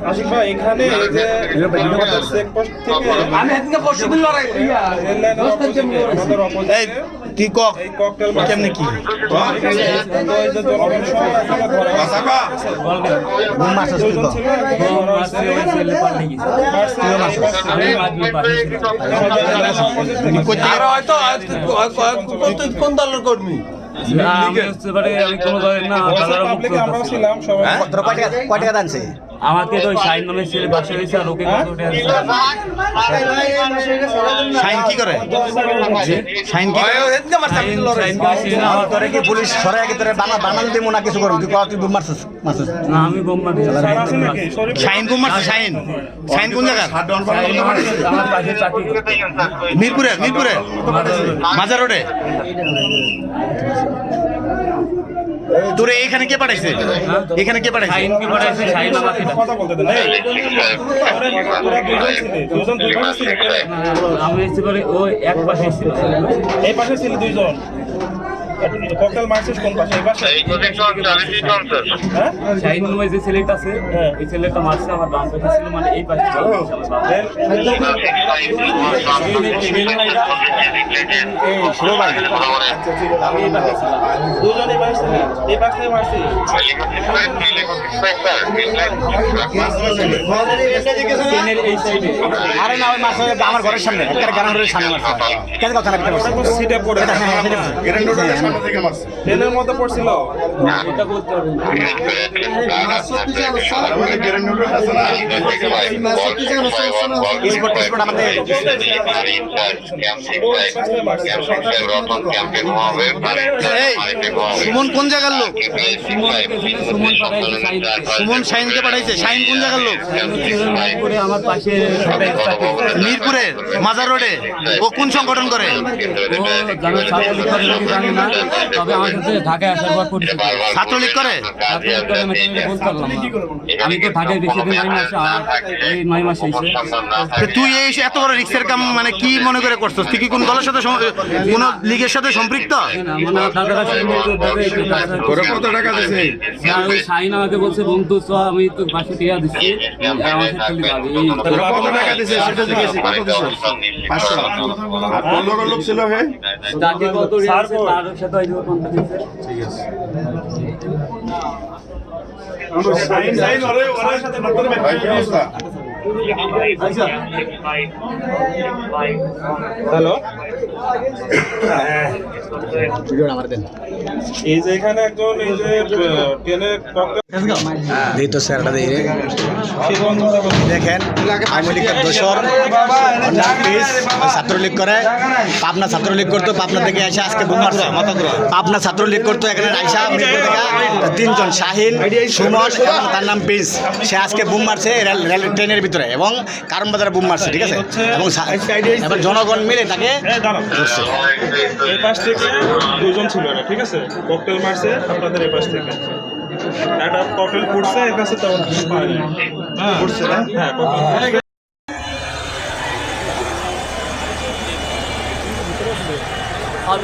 আশিক ভাই এখানে এই যে আমাদের চেকপোস্ট থেকে আমি এদিকে পরশুদিন লড়াই রেল লাইনের অপোজিটে আমাদের অপোজিটে কি কক এই ককটেল কেমনে কি তো এই যে জনগণ সহ এখানে ধরা হয়েছে। বুম মারছস তুই দুজন ছিল, একজন ধরা হয়েছে। আর হয়তো কোন দলের কর্মী আমি হচ্ছে পারে আমি কোনো ধরেন না বাজারে মুক্ত পাবলিকে আমরাও ছিলাম সবাই। কয় টাকা দানছে আমাকে তো ওই শাইন নামের ছেলে বাসা হয়েছে আর ওকে কত টাকা দিছে? শাইন কি করে শাইন কি করে এদিকে মারছে আমি লড়াই শাইন কে চিনি না, আমার তোরে কি পুলিশ সরাই আগে তোরে বানান দিমু না কিছু করব তুই কত তুই বুম মারছস না আমি বোম মারি স্যার আছে নাকি? শরীফ শাইন বুম মারছে শাইন শাইন কোন জায়গা আমার পাশে চাকরি মিরপুরে মাজার রোডে তোরে এখানে কে পাঠাইছে এখানে কে পাঠাইছে শাইন কি পাঠাইছে শাইন আমাকে কথা বলতে দেন। এই, তোরা দুজন ছিলে, দুই পাশে ছিলে। আমি এসে পারে ও এক পাশে ছিল এই পাশে ছিল দুইজন। ককটেল মারছিস কোন পাশে? এই পাশে? হ্যাঁ? শাইন নামে যে ছেলেটা আছে হ্যাঁ। এই ছেলেটা মারছে আমার বাম পাশে ছিল মানে এই পাশে ছিল আমি এই পাশে ছিলাম দুজন এই পাশে ছিলে। এই পাশ থেকে মারছিস? ট্রেনের এই সাইডে আরে না ওই মাছ আমার ঘরের সামনে একটা গ্রাউন্ডের সামনে মারছে কেন কথা না ওটা তো সিটে পড়ে। ট্রেনের মধ্যে পড়ছিল। এটা বলতে হবে না। সুমন কোন জায়গার লোক সুমন পাঠাইছে শাইন সুমন শাইনকে পাঠাইছে শাইন কোন জায়গার লোক করে আমার পাশে সবাই চাকরি করে। মিরপুরের মাজার রোডে ও কোন সংগঠন করে ও জানো ছাত্রলীগ করে নাকি জানি না তবে আমার সাথে ঢাকায় আসার পর পরিচিত ছাত্রলীগ করে ছাত্রলীগ করে আমি তোমাকে বলতে পারলাম না আমি তো ঢাকায় বেশি দিন 9 মাস আর এই 9 মাস হয়েছে তো তুই এই এত বড় রিক্সের কাম মানে কি মনে করে করছস তুই কি কোন দলের সাথে কোন লীগের সাথে সম্পৃক্ত না মানে দাদারা সম্পর্ক ভাবে কত টাকা দিছে ওই শাইন আমাকে বলছে বন্ধু চ আমি তো বাসে টিয়া দিচ্ছি আমার সাথে তুই যাবি এই কত টাকা দিছে সেটা জিজ্ঞেস কত দিছে 500 আর কোন লোক ছিল হে তাকে কত রিয়াছে তার সাথে হয়তো কন্টাক্ট দিচ্ছে সাইন ওর সাথে নতুন হ্যালো। এই যে এখানে একজন এই যে ট্রেনে ককটেল তো স্যারটা দেখেন আওয়ামী লীগের দোসর ছাত্রলীগ করে পাবনা ছাত্রলীগ করতো পাবনা থেকে এসে আজকে বুম মারছে পাবনা ছাত্রলীগ করতো এখানে আইসা মিরপুর থেকে তিনজন শাহিন সুমন এবং তার নাম প্রিন্স সে আজকে বুম মারছে রেল ট্রেনের ভিতরে এবং কারণ বাজারে বুম মারছে ঠিক আছে এবং এবার জনগণ মিলে তাকে ধরছে এই পাশ থেকে দুজন ছিল না, ঠিক আছে? ককটেল মারছে আপনাদের এই পাশ থেকে একটা ককটেল পড়ছে এর কাছে তেমন কিছু পাওয়া যায় না। পড়ছে না? হ্যাঁ ককটেল আর